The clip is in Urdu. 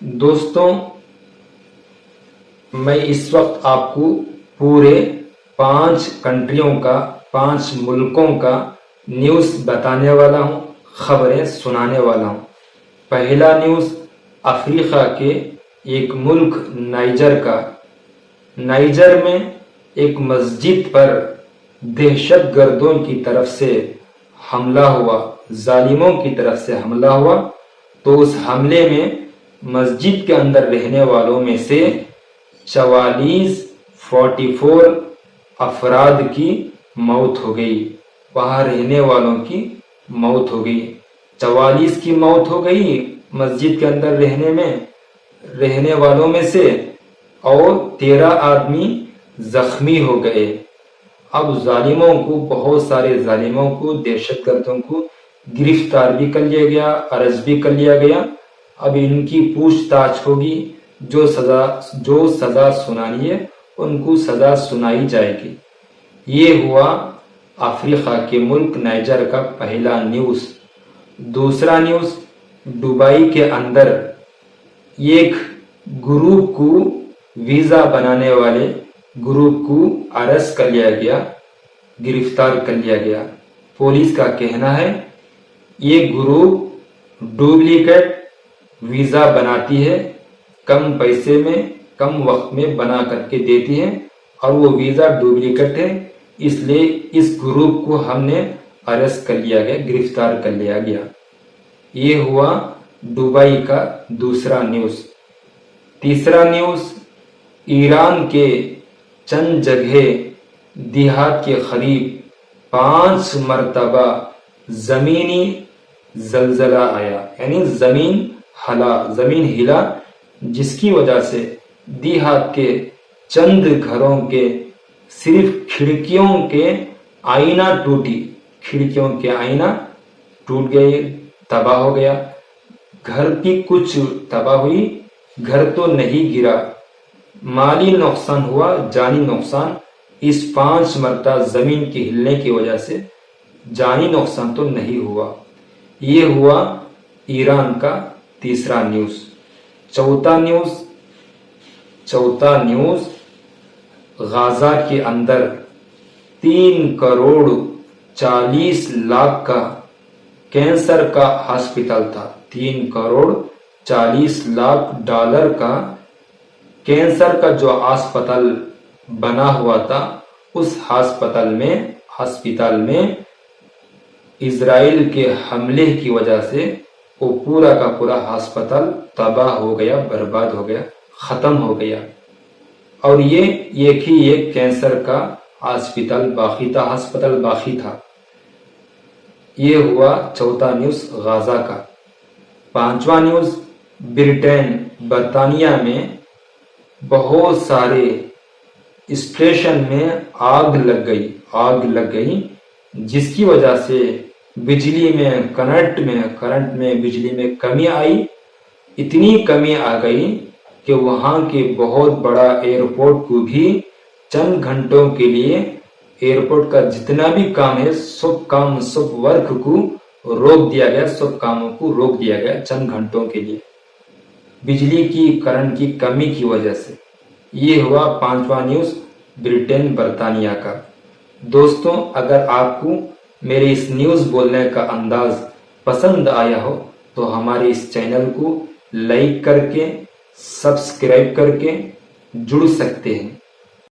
دوستوں، میں اس وقت آپ کو پورے 5 کنٹریوں کا 5 ملکوں کا نیوز بتانے والا ہوں، خبریں سنانے والا ہوں۔ پہلا نیوز افریقہ کے ایک ملک نائجر کا۔ نائجر میں ایک مسجد پر دہشت گردوں کی طرف سے حملہ ہوا، ظالموں کی طرف سے حملہ ہوا، تو اس حملے میں مسجد کے اندر رہنے والوں میں سے 44 افراد کی موت ہو گئی۔ وہاں رہنے والوں کی موت ہو گئی، 44 کی موت ہو گئی مسجد کے اندر رہنے والوں میں سے، اور 13 آدمی زخمی ہو گئے۔ اب ظالموں کو، بہت سارے ظالموں کو، دہشت گردوں کو گرفتار بھی کر لیا گیا، اریسٹ بھی کر لیا گیا۔ اب ان کی پوچھ تاچھ ہوگی، جو سزا سنانی ہے ان کو سزا سنائی جائے گی۔ یہ ہوا افریقہ کے ملک نائجر کا پہلا نیوز۔ دوسرا نیوز، دبئی کے اندر ایک گروپ کو، ویزا بنانے والے گروپ کو اریسٹ کر لیا گیا، گرفتار کر لیا گیا۔ پولیس کا کہنا ہے یہ گروپ ڈپلیکیٹ ویزا بناتی ہے، کم پیسے میں، کم وقت میں بنا کر کے دیتی ہے، اور وہ ویزا ڈپلیکیٹ ہے، اس لیے اس گروپ کو ہم نے اریسٹ کر لیا گیا، گرفتار کر لیا گیا۔ یہ ہوا دبئی کا دوسرا نیوز۔ تیسرا نیوز، ایران کے چند جگہ دیہات کے قریب 5 مرتبہ زمینی زلزلہ آیا، یعنی زمین ہلا، جس کی وجہ سے دیہات کے چند گھروں کے صرف کھڑکیوں کے آئینہ ٹوٹ گئے، تباہ ہو گیا۔ گھر کی کچھ تباہ ہوئی، گھر تو نہیں گرا، مالی نقصان ہوا، جانی نقصان اس 5 مرتبہ زمین کے ہلنے کی وجہ سے جانی نقصان تو نہیں ہوا۔ یہ ہوا ایران کا تیسرا نیوز۔ چوتھا نیوز، غزہ کے اندر 3 کروڑ 40 لاکھ کا کینسر کا ہاسپٹل تھا۔ 3 کروڑ 40 لاکھ ڈالر کا کینسر کا جو ہاسپٹل بنا ہوا تھا، اس ہاسپٹل میں اسرائیل کے حملے کی وجہ سے وہ پورا کا پورا ہاسپٹل تباہ ہو گیا، برباد ہو گیا، ختم ہو گیا۔ اور یہ ایک کینسر کا ہاسپٹل باقی تھا۔ یہ ہوا چوتھا نیوز غزہ کا۔ 5واں نیوز، برطانیہ میں بہت سارے اسٹیشن میں آگ لگ گئی، جس کی وجہ سے کرنٹ میں بجلی میں کمی آئی۔ اتنی کمی آ گئی کہ وہاں کے بہت بڑا ایئرپورٹ کو بھی چند گھنٹوں کے لیے، ایئرپورٹ کا جتنا بھی کام ہے، سب ورک کو روک دیا گیا، سب کاموں کو روک دیا گیا چند گھنٹوں کے لیے، بجلی کی، کرنٹ کی کمی کی وجہ سے۔ یہ ہوا 5واں نیوز برطانیہ کا۔ دوستوں، اگر آپ کو میرے اس نیوز بولنے کا انداز پسند آیا ہو تو ہمارے اس چینل کو لائک کر کے، سبسکرائب کر کے جڑ سکتے ہیں۔